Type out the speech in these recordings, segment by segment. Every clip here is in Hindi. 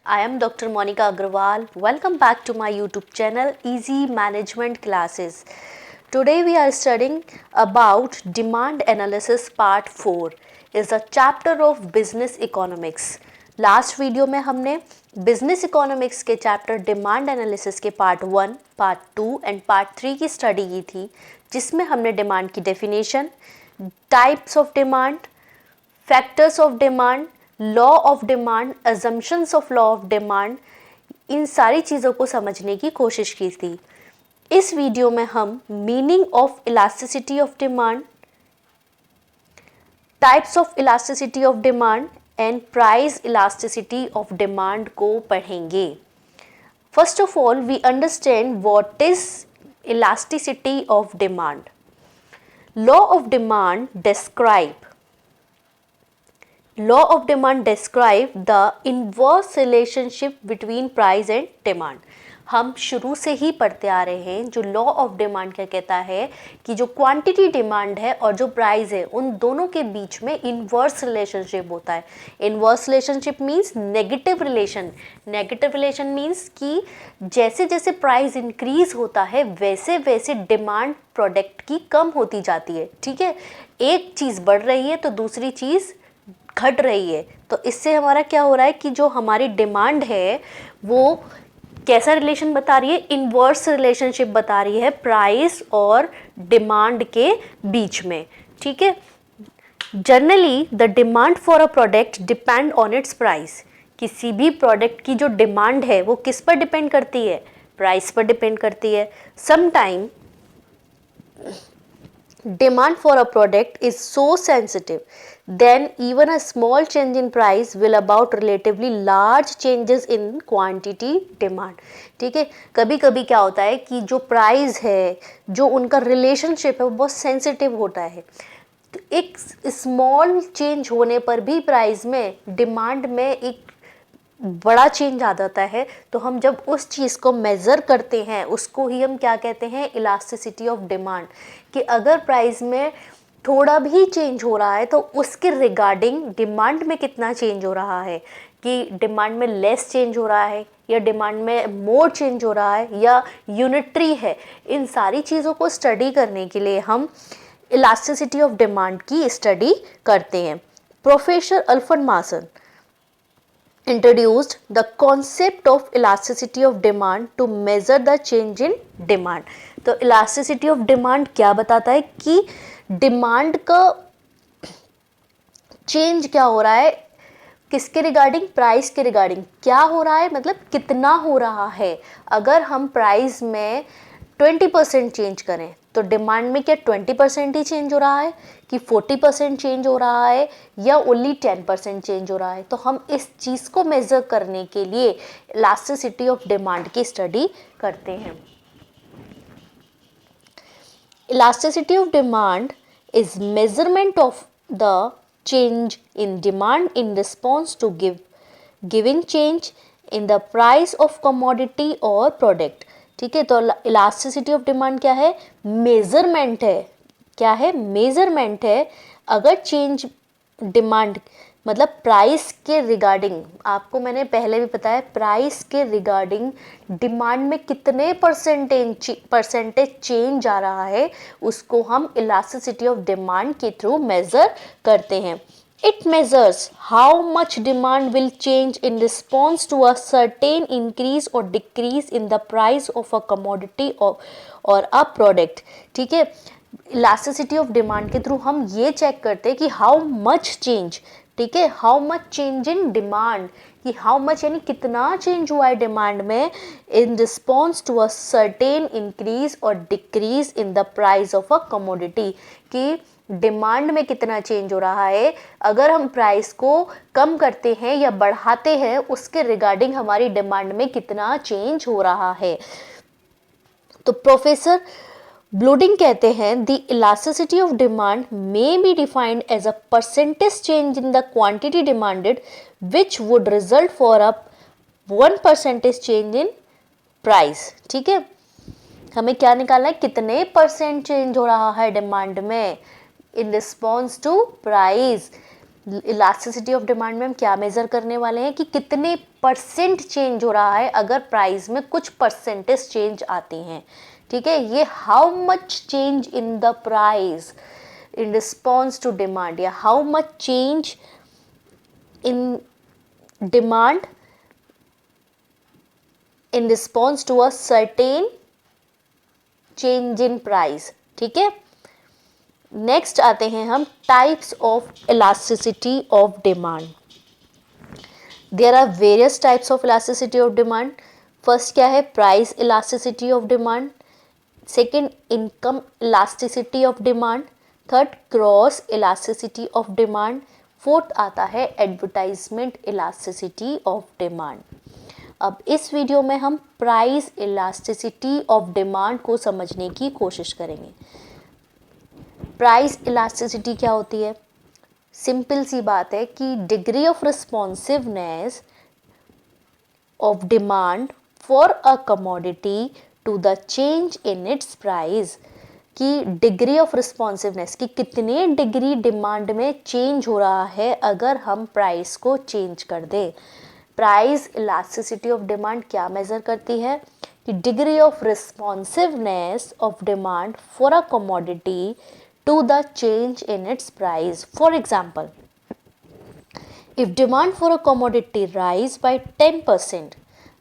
I am Dr. Monica Agrawal. Welcome back to my YouTube channel Easy Management Classes. Today we are studying about Demand Analysis Part 4 is a chapter of Business Economics. Last video में हमने बिजनेस इकोनॉमिक्स के चैप्टर डिमांड एनालिसिस के पार्ट 1, पार्ट 2 एंड पार्ट 3 की स्टडी की थी, जिसमें हमने डिमांड की definition, types of demand, factors of demand, law of demand, assumptions of law of demand, इन सारी चीज़ों को समझने की कोशिश की थी. इस वीडियो में हम meaning of elasticity of demand, types of elasticity of demand and price elasticity of demand को पढ़ेंगे. First of all we understand what is elasticity of demand. Law of demand Law of demand describe the inverse relationship between price and demand. हम शुरू से ही पढ़ते आ रहे हैं. जो लॉ ऑफ डिमांड क्या कहता है कि जो क्वांटिटी डिमांड है और जो प्राइस है उन दोनों के बीच में इन्वर्स रिलेशनशिप होता है. Inverse relationship means negative relation. Negative relation means कि जैसे जैसे प्राइस इंक्रीज होता है वैसे वैसे डिमांड प्रोडक्ट की कम होती जाती है. ठीक है, एक चीज़ बढ़ रही है तो दूसरी चीज़ घट रही है. तो इससे हमारा क्या हो रहा है कि जो हमारी डिमांड है वो कैसा रिलेशन बता रही है, इन्वर्स रिलेशनशिप बता रही है प्राइस और डिमांड के बीच में. ठीक है, generally the demand for a product depend on it's price. किसी भी प्रोडक्ट की जो डिमांड है वो किस पर डिपेंड करती है, प्राइस पर डिपेंड करती है. Sometime demand for a product is so sensitive then even a small change in price will about relatively large changes in quantity demand. ठीक है, कभी कभी क्या होता है कि जो प्राइस है, जो उनका रिलेशनशिप है वो बहुत सेंसिटिव होता है. तो एक स्मॉल चेंज होने पर भी प्राइस में, डिमांड में एक बड़ा चेंज आ जाता है. तो हम जब उस चीज़ को मेज़र करते हैं उसको ही हम क्या कहते हैं, इलास्टिसिटी ऑफ डिमांड. कि अगर प्राइस में थोड़ा भी चेंज हो रहा है तो उसके रिगार्डिंग डिमांड में कितना चेंज हो रहा है, कि डिमांड में लेस चेंज हो रहा है या डिमांड में मोर चेंज हो रहा है या यूनिटरी है. इन सारी चीज़ों को स्टडी करने के लिए हम इलास्टिसिटी ऑफ डिमांड की स्टडी करते हैं. Professor Alfred Marshall introduced the concept of elasticity of demand to measure the change in demand. तो elasticity of demand क्या बताता है कि डिमांड का चेंज क्या हो रहा है, किसके रिगार्डिंग, प्राइस के रिगार्डिंग. क्या हो रहा है मतलब कितना हो रहा है. अगर हम प्राइस में 20% चेंज करें तो डिमांड में क्या 20% ही चेंज हो रहा है कि 40% चेंज हो रहा है या ओनली 10% चेंज हो रहा है. तो हम इस चीज़ को मेज़र करने के लिए इलास्टिसिटी ऑफ डिमांड की स्टडी करते हैं. Elasticity of demand is measurement of the change in demand in response to given change in the price of commodity और प्रोडक्ट. ठीक है, तो इलास्टिसिटी ऑफ डिमांड क्या है, मेजरमेंट है. क्या है, मेजरमेंट है. अगर चेंज डिमांड मतलब प्राइस के रिगार्डिंग, आपको मैंने पहले भी बताया प्राइस के रिगार्डिंग डिमांड में कितने परसेंटेज चेंज आ रहा है उसको हम इलास्टिसिटी ऑफ डिमांड के थ्रू मेजर करते हैं. It measures how much demand will change in response to a certain increase or decrease in the price of a commodity or a product. ठीक है, इलास्टिसिटी ऑफ डिमांड के थ्रू हम ये चेक करते हैं कि हाउ मच चेंज. ठीक है, how much change in demand, कि हाउ मच यानी कितना चेंज हुआ है डिमांड में in response to a certain increase और decrease in the price of a commodity. कि डिमांड में कितना चेंज हो रहा है, अगर हम प्राइस को कम करते हैं या बढ़ाते हैं उसके रिगार्डिंग हमारी डिमांड में कितना चेंज हो रहा है. तो प्रोफेसर ब्लूडिंग कहते हैं the elasticity of demand may be defined as a percentage change in the quantity demanded which would result for a 1% change in price. ठीक है, हमें क्या निकालना है, कितने परसेंट चेंज हो रहा है डिमांड में in response to price. Elasticity of demand में हम क्या मेजर करने वाले हैं कि कितने परसेंट चेंज हो रहा है अगर प्राइस में कुछ परसेंटेज चेंज आते हैं, ठीक है। ये how much change in the price in response to demand, या how much change in demand in response to a certain change in price, ठीक है। नेक्स्ट आते हैं हम types of elasticity of demand. There are various types of elasticity of demand. First क्या है, price elasticity of demand. Second, income elasticity of demand. Third, cross elasticity of demand. Fourth आता है एडवर्टाइजमेंट इलास्टिसिटी ऑफ डिमांड। अब इस वीडियो में हम प्राइस इलास्टिसिटी ऑफ डिमांड को समझने की कोशिश करेंगे। प्राइस इलास्टिसिटी क्या होती है? सिंपल सी बात है कि degree of responsiveness of demand for a commodity to the change in its price, कि डिग्री ऑफ रिस्पॉन्सिवनेस कि कितने डिग्री डिमांड में चेंज हो रहा है अगर हम प्राइस को चेंज कर दें। प्राइस इलास्टिसिटी ऑफ डिमांड क्या मेजर करती है कि degree of responsiveness of demand for a commodity to the change in its price. For example, if demand for a commodity rise by 10%,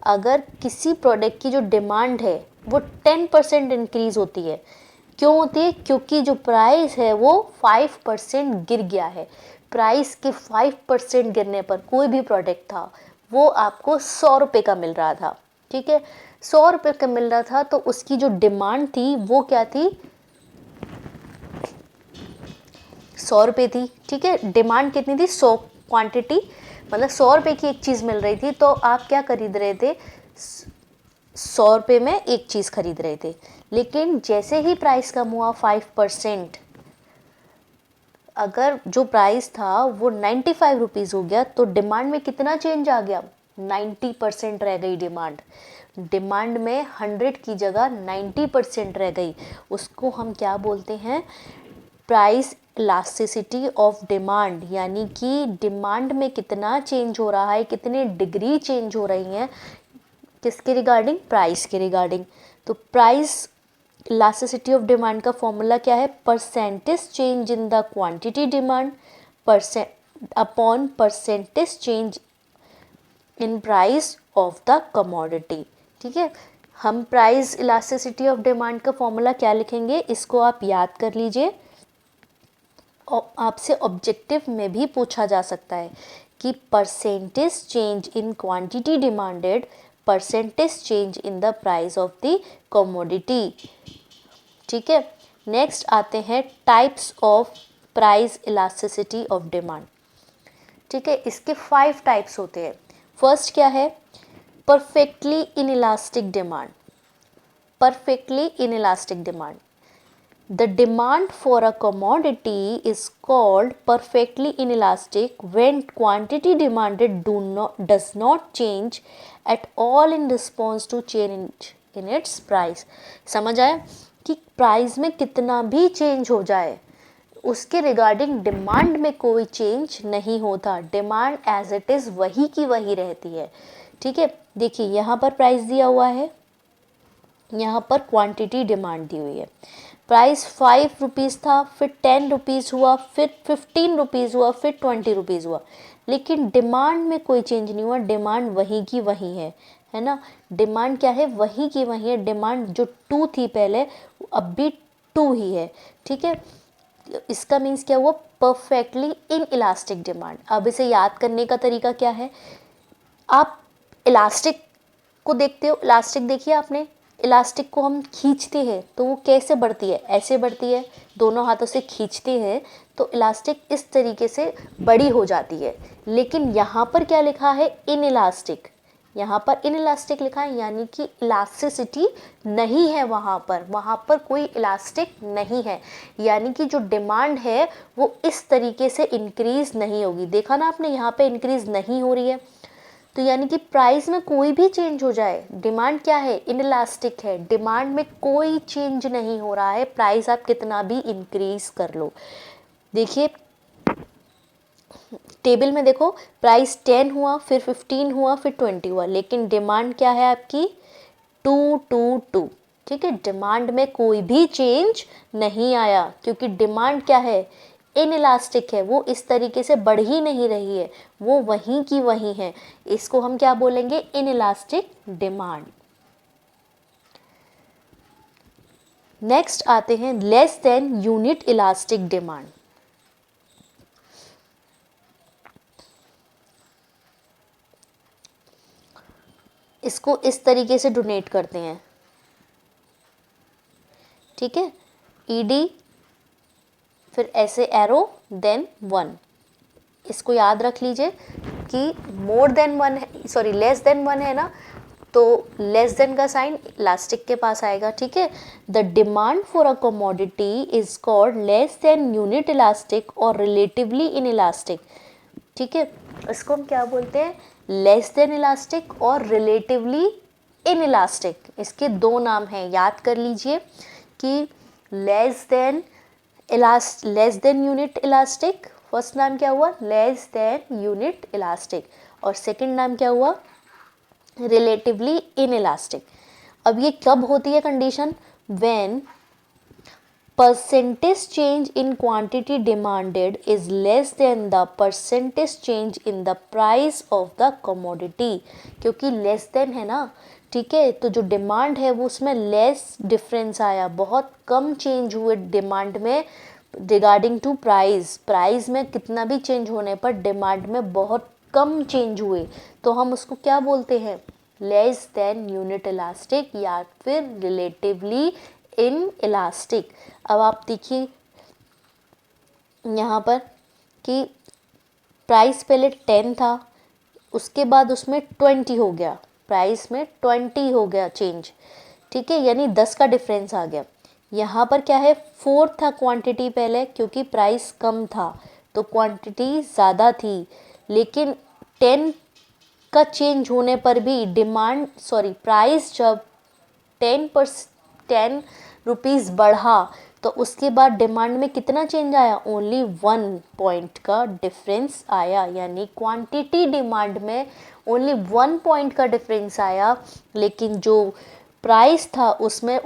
अगर किसी प्रोडक्ट की जो डिमांड है वो 10% इंक्रीज होती है, क्यों होती है? क्योंकि जो प्राइस है वो 5% गिर गया है। प्राइस के 5% गिरने पर कोई भी प्रोडक्ट था वो आपको 100 रुपये का मिल रहा था, ठीक है। 100 रुपये का मिल रहा था तो उसकी जो डिमांड थी वो क्या थी? 100 रुपये थी, ठीक है। डिमांड कितनी थी? 100, क्वांटिटी मतलब 100 रुपये की एक चीज़ मिल रही थी, तो आप क्या खरीद रहे थे? 100 रुपये में एक चीज़ खरीद रहे थे। लेकिन जैसे ही प्राइस कम हुआ 5%, अगर जो प्राइस था वो 95 रुपीज़ हो गया, तो डिमांड में कितना चेंज आ गया? 90% रह गई डिमांड। डिमांड में 100 की जगह 90% रह गई। उसको हम क्या बोलते हैं? प्राइस इलास्टिसिटी ऑफ डिमांड, यानी कि डिमांड में कितना चेंज हो रहा है, कितने डिग्री चेंज हो रही हैं, किसके रिगार्डिंग? प्राइस के रिगार्डिंग। तो प्राइस इलास्टिसिटी ऑफ डिमांड का फॉर्मूला क्या है? Percentage change in the quantity demand percent upon percentage change in price of the commodity, ठीक है। हम प्राइस इलास्टिसिटी ऑफ डिमांड का फॉर्मूला क्या लिखेंगे, इसको आप याद कर लीजिए। आपसे ऑब्जेक्टिव में भी पूछा जा सकता है कि percentage change in quantity demanded, percentage change in the price of the commodity, ठीक है। नेक्स्ट आते हैं types of price elasticity of demand, ठीक है। इसके 5 टाइप्स होते हैं। फर्स्ट क्या है? Perfectly inelastic demand. Perfectly inelastic demand, the demand for a commodity is called perfectly inelastic when quantity demanded does not change at all in response to change in its price। समझ आया कि प्राइस में कितना भी चेंज हो जाए उसके रिगार्डिंग डिमांड में कोई चेंज नहीं होता। डिमांड एज इट इज़ वही की वही रहती है, ठीक है। देखिए यहाँ पर प्राइस दिया हुआ है, यहाँ पर क्वांटिटी डिमांड दी हुई है। प्राइस 5 रुपीज़ था, फिर 10 रुपीज़ हुआ, फिर 15 रुपीज़ हुआ, फिर 20 रुपीज़ हुआ, लेकिन डिमांड में कोई चेंज नहीं हुआ। डिमांड वही की वही है ना। डिमांड क्या है? वही की वही है। डिमांड जो 2 थी पहले, अब भी 2 ही है, ठीक है। इसका मीन्स क्या हुआ? Perfectly in elastic demand. अब इसे याद करने का तरीका क्या है? आप इलास्टिक को देखते हो, इलास्टिक देखिए आपने, इलास्टिक को हम खींचते हैं तो वो कैसे बढ़ती है? ऐसे बढ़ती है, दोनों हाथों से खींचते हैं तो इलास्टिक इस तरीके से बड़ी हो जाती है। लेकिन यहाँ पर क्या लिखा है? In elastic. यहाँ पर इन इलास्टिक लिखा है, यानी कि इलास्टिसिटी नहीं है वहाँ पर कोई इलास्टिक नहीं है, यानी कि जो डिमांड है वो इस तरीके से इंक्रीज नहीं होगी। देखा ना आपने, यहाँ पे इंक्रीज नहीं हो रही है, तो यानी कि प्राइस में कोई भी चेंज हो जाए, डिमांड क्या है? इनइलास्टिक है। डिमांड में कोई चेंज नहीं हो रहा है, प्राइस आप कितना भी इंक्रीज कर लो। देखिए टेबल में देखो प्राइस 10 हुआ, फिर 15 हुआ, फिर 20 हुआ, लेकिन डिमांड क्या है आपकी 222। ठीक है, डिमांड में कोई भी चेंज नहीं आया, क्योंकि डिमांड क्या है, इनइलास्टिक है, वो इस तरीके से बढ़ ही नहीं रही है, वो वहीं की वहीं है। इसको हम क्या बोलेंगे, इनइलास्टिक डिमांड। नेक्स्ट आते हैं less than unit elastic demand. इसको इस तरीके से डोनेट करते हैं, ठीक है, ईडी फिर ऐसे एरो देन 1। इसको याद रख लीजिए कि मोर देन 1 है, सॉरी लेस देन 1 है ना, तो लेस देन का साइन इलास्टिक के पास आएगा। ठीक है, the demand for a commodity is called less than unit elastic और रिलेटिवली इन इलास्टिक। ठीक है, इसको हम क्या बोलते हैं, लेस देन इलास्टिक और रिलेटिवली इन इलास्टिक। इसके दो नाम हैं, याद कर लीजिए कि less than unit elastic, first नाम क्या हुआ, लेस देन यूनिट इलास्टिक, और सेकंड नाम क्या हुआ, रिलेटिवली इन इलास्टिक। अब ये कब होती है condition, when percentage change in quantity demanded is less than the percentage change in the price of the commodity। क्योंकि less than है ना, ठीक है, तो जो डिमांड है वो उसमें लेस डिफरेंस आया, बहुत कम चेंज हुए डिमांड में रिगार्डिंग टू प्राइस। प्राइस में कितना भी चेंज होने पर डिमांड में बहुत कम चेंज हुए, तो हम उसको क्या बोलते हैं, लेस देन यूनिट इलास्टिक या फिर रिलेटिवली इन इलास्टिक। अब आप देखिए यहाँ पर कि प्राइस पहले 10 था, उसके बाद उसमें 20 हो गया, प्राइस में 20 हो गया चेंज। ठीक है, यानी 10 का डिफरेंस आ गया। यहाँ पर क्या है, 4 था क्वांटिटी पहले, क्योंकि प्राइस कम था तो क्वांटिटी ज़्यादा थी, लेकिन 10 का चेंज होने पर भी डिमांड, सॉरी प्राइस जब 10 रुपीज़ बढ़ा तो उसके बाद डिमांड में कितना चेंज आया, ओनली 1 पॉइंट का डिफरेंस आया, यानी क्वांटिटी डिमांड में ओनली 1 पॉइंट का डिफरेंस आया, लेकिन जो प्राइस था उसमें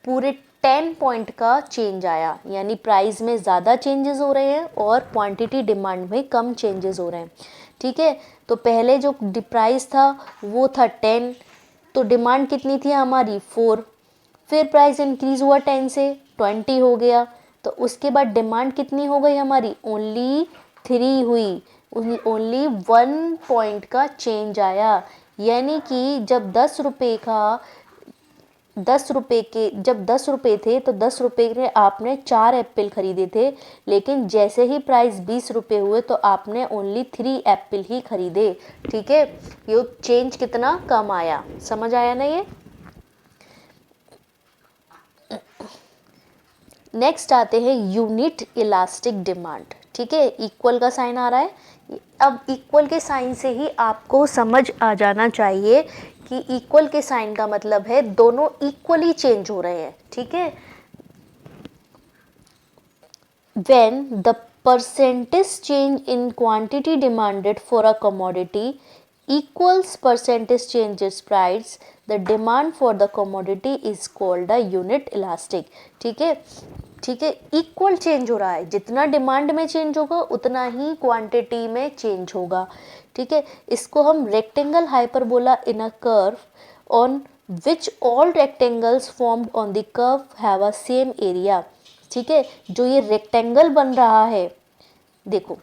पूरे 10 पॉइंट का चेंज आया, यानी प्राइस में ज़्यादा चेंजेस हो रहे हैं और क्वांटिटी डिमांड में कम चेंजेस हो रहे हैं। ठीक है, तो पहले जो प्राइस था वो था 10, तो डिमांड कितनी थी हमारी 4, फिर प्राइस इंक्रीज़ हुआ 10 से 20 हो गया, तो उसके बाद डिमांड कितनी हो गई हमारी, ओनली 3 हुई, ओनली 1 पॉइंट का चेंज आया। यानी कि जब 10 रुपये जब 10 रुपये थे तो 10 रुपये में आपने 4 एप्पल खरीदे थे, लेकिन जैसे ही प्राइस 20 रुपये हुए तो आपने ओनली 3 एप्पल ही खरीदे। ठीक है, ये चेंज कितना कम आया, समझ आया ना ये। नेक्स्ट आते हैं यूनिट इलास्टिक डिमांड। ठीक है, इक्वल का साइन आ रहा है। अब इक्वल के साइन से ही आपको समझ आ जाना चाहिए कि इक्वल के साइन का मतलब है दोनों इक्वली चेंज हो रहे हैं। ठीक है, when the percentage change in quantity demanded for a commodity equals percentage change in price, the demand for the commodity is called a unit elastic। ठीक है, ठीक है, इक्वल चेंज हो रहा है, जितना डिमांड में चेंज होगा उतना ही क्वांटिटी में चेंज होगा। ठीक है, इसको हम rectangle hyperbola in a curve on which all rectangles formed on the curve have a same area. ठीक है, जो ये रेक्टेंगल बन रहा है, देखो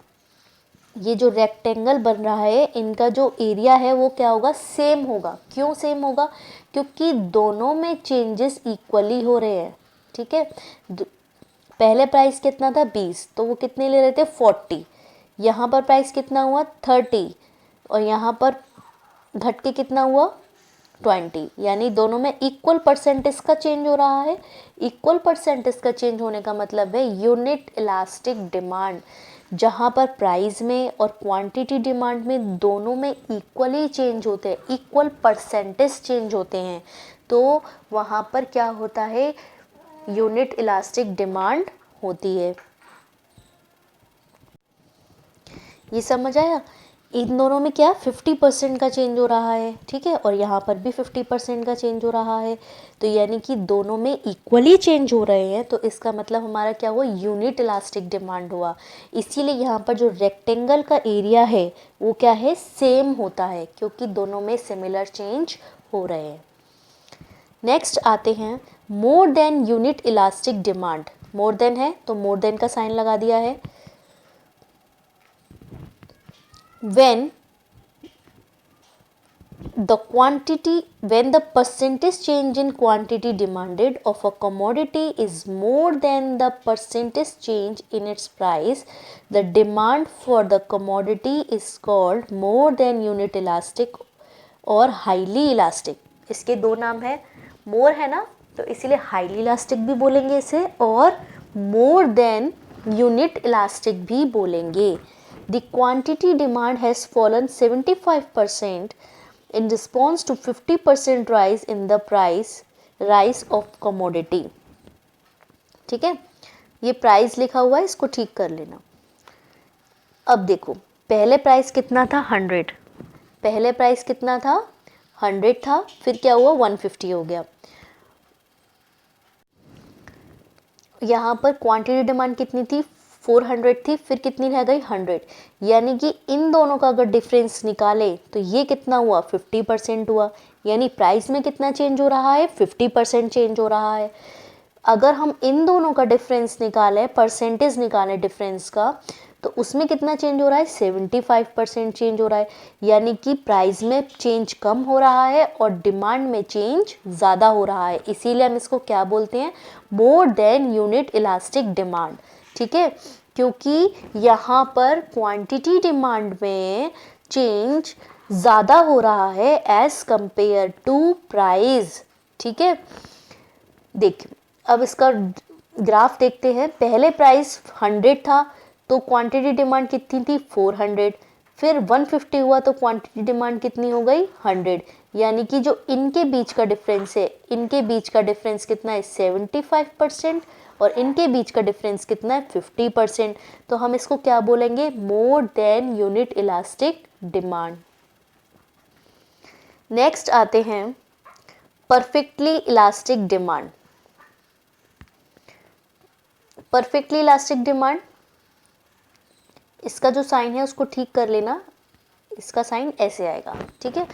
ये जो रेक्टेंगल बन रहा है, इनका जो एरिया है वो क्या होगा, सेम होगा। क्यों सेम होगा, क्योंकि दोनों में चेंजेस इक्वली हो रहे हैं। ठीक है, पहले प्राइस कितना था 20, तो वो कितने ले रहे थे 40, यहाँ पर प्राइस कितना हुआ 30, और यहाँ पर घट के कितना हुआ 20, यानी दोनों में इक्वल परसेंटेज का चेंज हो रहा है। इक्वल परसेंटेज का चेंज होने का मतलब है यूनिट इलास्टिक डिमांड, जहाँ पर प्राइस में और क्वांटिटी डिमांड में दोनों में इक्वली चेंज होते हैं, इक्वल परसेंटेज चेंज होते हैं, तो वहाँ पर क्या होता है, यूनिट इलास्टिक डिमांड होती है। ये समझ आया? इन दोनों में क्या 50% का चेंज हो रहा है, ठीक है, और यहाँ पर भी 50% का चेंज हो रहा है, तो यानी कि दोनों में इक्वली चेंज हो रहे हैं, तो इसका मतलब हमारा क्या हुआ, यूनिट इलास्टिक डिमांड हुआ। इसीलिए यहाँ पर जो रेक्टेंगल का एरिया है वो क्या है, सेम होता है, क्योंकि दोनों में सिमिलर चेंज हो रहे हैं। नेक्स्ट आते हैं more than unit elastic demand. More than है तो मोर देन का साइन लगा दिया है। when the percentage change in quantity demanded of a commodity is more than the percentage change in its price, the demand for the commodity is called more than unit elastic और highly elastic। इसके दो नाम है, more है ना, तो इसीलिए highly elastic भी बोलेंगे इसे, और more than unit elastic भी बोलेंगे। The quantity demand has fallen 75% in response to 50% rise in the rise of commodity। ठीक है, ये प्राइस लिखा हुआ है, इसको ठीक कर लेना। अब देखो, पहले प्राइस कितना था, 100। पहले प्राइस कितना था, 100 था, फिर क्या हुआ, 150 हो गया। यहाँ पर क्वांटिटी डिमांड कितनी थी, 400 थी, फिर कितनी रह गई, 100। यानी कि इन दोनों का अगर डिफरेंस निकाले तो ये कितना हुआ, 50% हुआ। यानी प्राइस में कितना चेंज हो रहा है, 50% चेंज हो रहा है। अगर हम इन दोनों का डिफरेंस निकालें, परसेंटेज निकालें डिफरेंस का, तो उसमें कितना चेंज हो रहा है, 75% चेंज हो रहा है। यानी कि प्राइस में चेंज कम हो रहा है और डिमांड में चेंज ज़्यादा हो रहा है। इसीलिए हम इसको क्या बोलते हैं, more than unit elastic demand. ठीक है, क्योंकि यहाँ पर क्वांटिटी डिमांड में चेंज ज़्यादा हो रहा है एज कंपेयर टू प्राइस। ठीक है, देख अब इसका ग्राफ देखते हैं। पहले प्राइस 100 था तो क्वांटिटी डिमांड कितनी थी, 400। फिर 150 हुआ तो क्वांटिटी डिमांड कितनी हो गई, 100। यानी कि जो इनके बीच का डिफरेंस है, इनके बीच का डिफरेंस कितना है, 75%, और इनके बीच का डिफरेंस कितना है, 50%। तो हम इसको क्या बोलेंगे, more than unit elastic demand. Next आते हैं perfectly elastic demand. Perfectly elastic demand, इसका जो साइन है उसको ठीक कर लेना, इसका साइन ऐसे आएगा। ठीक है,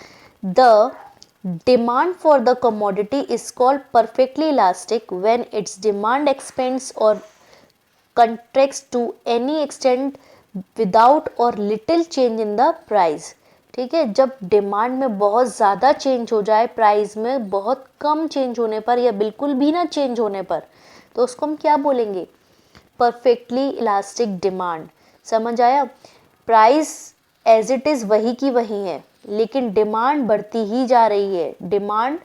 the demand for the commodity is called perfectly elastic when it's demand expends और कंट्रैक्ट्स टू एनी एक्सटेंट विदाउट और little change in the price. ठीक है, जब डिमांड में बहुत ज़्यादा चेंज हो जाए, प्राइस में बहुत कम चेंज होने पर या बिल्कुल भी ना चेंज होने पर, तो उसको हम क्या बोलेंगे, परफेक्टली इलास्टिक डिमांड। समझ आया? प्राइस एज इट इज़ वही की वही है, लेकिन डिमांड बढ़ती ही जा रही है। डिमांड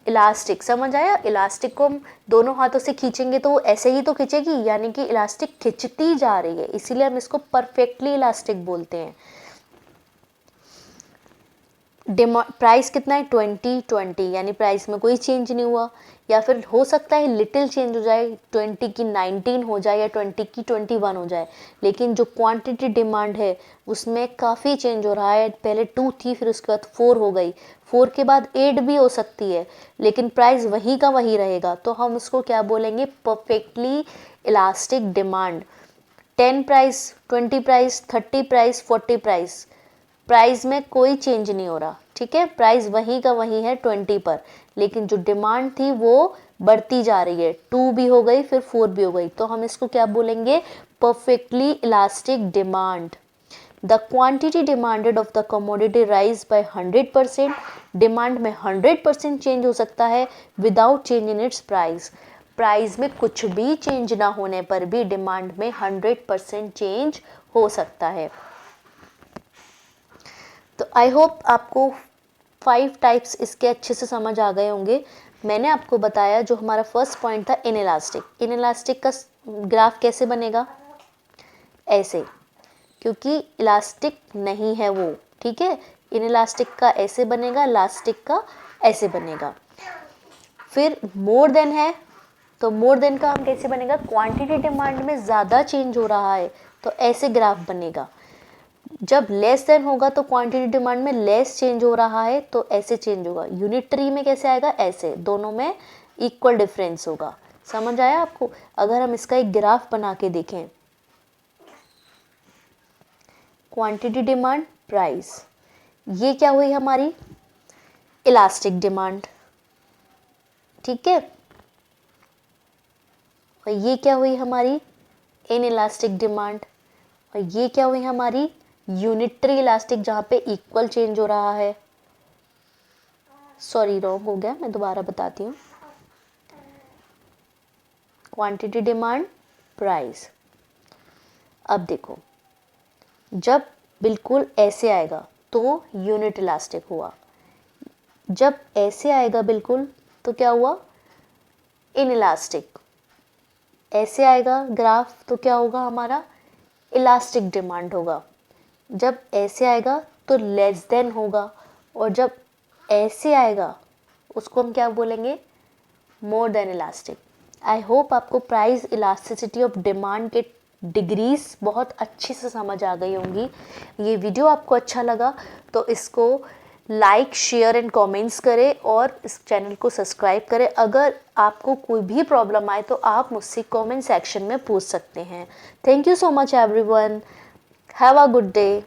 इलास्टिक, समझ आया? इलास्टिक को हम दोनों हाथों से खींचेंगे तो वो ऐसे ही तो खींचेगी, यानी कि इलास्टिक खिंचती जा रही है, इसीलिए हम इसको परफेक्टली इलास्टिक बोलते हैं। प्राइस कितना है, 20, यानी प्राइस में कोई चेंज नहीं हुआ, या फिर हो सकता है लिटिल चेंज हो जाए, 20 की 19 हो जाए या 20 की 21 हो जाए, लेकिन जो क्वांटिटी डिमांड है उसमें काफ़ी चेंज हो रहा है। पहले 2 थी, फिर उसके बाद 4 हो गई, 4 के बाद 8 भी हो सकती है, लेकिन प्राइस वही का वही रहेगा, तो हम उसको क्या बोलेंगे, perfectly elastic demand. 10 price, 20 price, 30 price, 40 price, price में कोई चेंज नहीं हो रहा। ठीक है, प्राइस वही का वही है 20 पर, लेकिन जो डिमांड थी वो बढ़ती जा रही है, 2 भी हो गई, फिर 4 भी हो गई, तो हम इसको क्या बोलेंगे, perfectly elastic demand. The quantity demanded of the commodity rise by 100%। Demand में 100% चेंज हो सकता है without change in its price. Price में कुछ भी चेंज ना होने पर भी डिमांड में 100% चेंज हो सकता है। तो आई होप आपको 5 टाइप्स इसके अच्छे से समझ आ गए होंगे। मैंने आपको बताया जो हमारा फर्स्ट पॉइंट था इनइलास्टिक। इनइलास्टिक का ग्राफ कैसे बनेगा, ऐसे, क्योंकि इलास्टिक नहीं है वो। ठीक है, इनइलास्टिक का ऐसे बनेगा, इलास्टिक का ऐसे बनेगा। फिर मोर देन है, तो मोर देन का हम कैसे बनेगा, क्वांटिटी डिमांड में ज़्यादा चेंज हो रहा है तो ऐसे ग्राफ बनेगा। जब लेस देन होगा तो क्वांटिटी डिमांड में लेस चेंज हो रहा है तो ऐसे चेंज होगा। यूनिटरी में कैसे आएगा, ऐसे, दोनों में इक्वल डिफरेंस होगा। समझ आया आपको? अगर हम इसका एक ग्राफ बना के देखें, क्वांटिटी डिमांड प्राइस, ये क्या हुई हमारी इलास्टिक डिमांड, ठीक है, और ये क्या हुई हमारी इन इलास्टिक डिमांड, और ये क्या हुई हमारी यूनिटरी इलास्टिक जहाँ पे इक्वल चेंज हो रहा है। सॉरी रॉन्ग हो गया, मैं दोबारा बताती हूँ। Quantity demand price. अब देखो, जब बिल्कुल ऐसे आएगा तो यूनिट इलास्टिक हुआ, जब ऐसे आएगा बिल्कुल तो क्या हुआ इन इलास्टिक, ऐसे आएगा ग्राफ तो क्या होगा हमारा इलास्टिक डिमांड होगा, जब ऐसे आएगा तो लेस देन होगा, और जब ऐसे आएगा उसको हम क्या बोलेंगे more than elastic. I hope आपको प्राइस इलास्टिसिटी ऑफ डिमांड के डिग्रीज बहुत अच्छे से समझ आ गई होंगी। ये वीडियो आपको अच्छा लगा तो इसको लाइक शेयर एंड कमेंट्स करें और इस चैनल को सब्सक्राइब करें। अगर आपको कोई भी प्रॉब्लम आए तो आप मुझसे कमेंट सेक्शन में पूछ सकते हैं। Thank you so much everyone, have a good day.